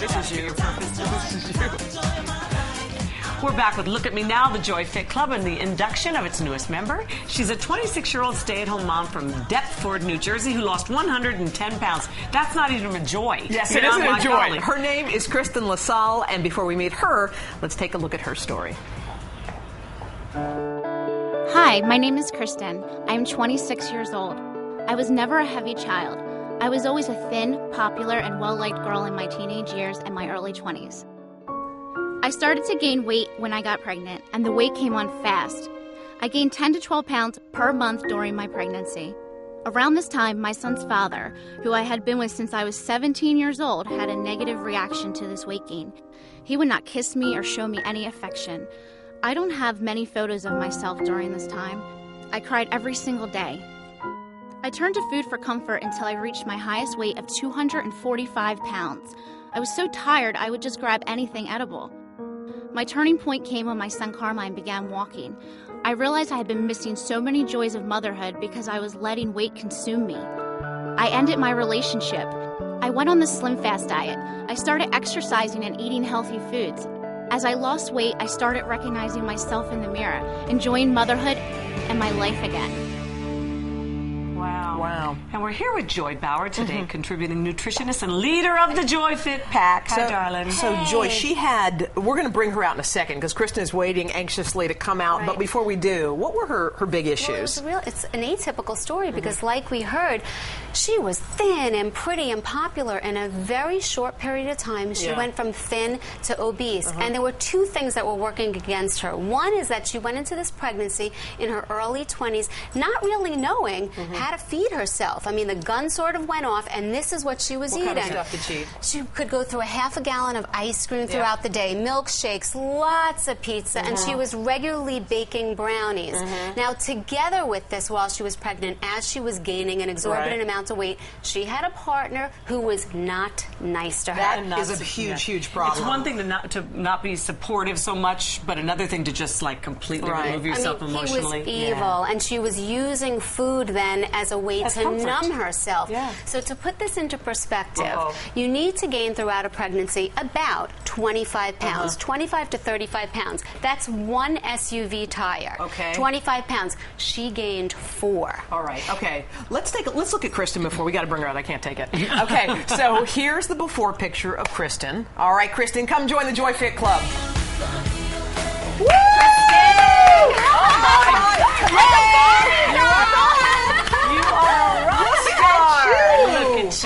This is you. This is you. We're back with Look at Me Now, the Joy Fit Club, and the induction of its newest member. She's a 26-year-old stay-at-home mom from Deptford, New Jersey, who lost 110 pounds. That's not even a joy. Yes, it isn't a joy. Her name is Kristin LaSalle, and before we meet her, let's take a look at her story. Hi, my name is Kristin. I'm 26 years old. I was never a heavy child. I was always a thin, popular, and well-liked girl in my teenage years and my early 20s. I started to gain weight when I got pregnant, and the weight came on fast. I gained 10 to 12 pounds per month during my pregnancy. Around this time, my son's father, who I had been with since I was 17 years old, had a negative reaction to this weight gain. He would not kiss me or show me any affection. I don't have many photos of myself during this time. I cried every single day. I turned to food for comfort until I reached my highest weight of 245 pounds. I was so tired I would just grab anything edible. My turning point came when my son Carmine began walking. I realized I had been missing so many joys of motherhood because I was letting weight consume me. I ended my relationship. I went on the Slim Fast diet. I started exercising and eating healthy foods. As I lost weight, I started recognizing myself in the mirror, enjoying motherhood and my life again. Wow. And we're here with Joy Bauer today, contributing nutritionist and leader of the Joy Fit Pack. Hi, darling. So, Joy, we're going to bring her out in a second because Kristin is waiting anxiously to come out. Right. But before we do, what were her big issues? Well, it's an atypical story because, like we heard, she was thin and pretty and popular in a very short period of time. She went from thin to obese. And there were two things that were working against her. One is that she went into this pregnancy in her early 20s, not really knowing how to feed herself. I mean, the gun sort of went off, and this is what she was eating. What kind of stuff did she eat? She could go through a half a gallon of ice cream throughout the day, milkshakes, lots of pizza, and she was regularly baking brownies. Now, together with this, while she was pregnant, as she was gaining an exorbitant amount of weight, she had a partner who was not nice to her. That is a huge problem. It's one thing to not be supportive so much, but another thing to just like completely remove yourself emotionally. He was evil, and she was using food then as a way to numb herself. So to put this into perspective, you need to gain throughout a pregnancy about 25 pounds, 25 to 35 pounds. That's one SUV tire. 25 pounds. She gained 4. All right. Okay. Let's look at Kristin before. We got to bring her out. I can't take it. Okay. So here's the before picture of Kristin. All right, Kristin, come join the Joy Fit Club. Woo!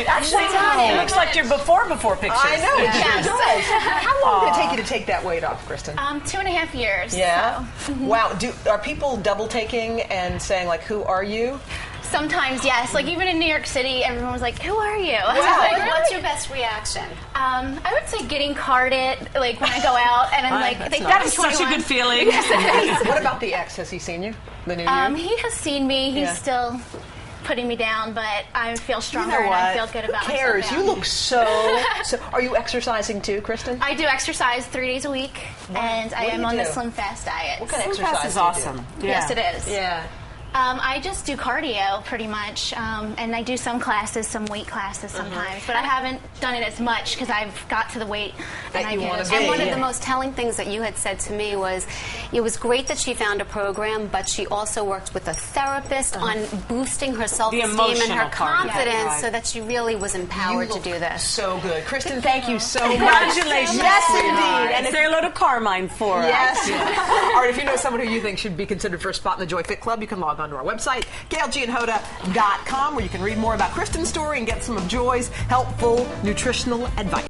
Actually, it looks like your before pictures. I know, it does. How long did it take you to take that weight off, Kristin? 2.5 years. Yeah? So. Wow. Are people double taking and saying, like, who are you? Sometimes, yes. Like, even in New York City, everyone was like, who are you? Wow. What's your best reaction? I would say getting carded, like, when I go out, and I'm like, that is such a good feeling. What about the ex? Has he seen you? The new year? He has seen me. He's still putting me down, but I feel stronger and I feel good about myself. Who cares? You look so. Are you exercising too, Kristin? I do exercise 3 days a week, and I am on the Slim Fast diet. What kind of Slim exercise Fast is awesome. Yes, it is. Yeah. I just do cardio pretty much, and I do some classes, some weight classes sometimes, but I haven't done it as much because I've got to the weight that I want to be. And one of the most telling things that you had said to me was, it was great that she found a program, but she also worked with a therapist on boosting her self-esteem and her confidence so that she really was empowered to do this. So good. Kristin, thank you so much. Congratulations. Yes, indeed. And say hello to Carmine for us. Yes. All right, if you know someone who you think should be considered for a spot in the Joy Fit Club, you can log on to our website, GailGianHoda.com, where you can read more about Kristin's story and get some of Joy's helpful nutritional advice.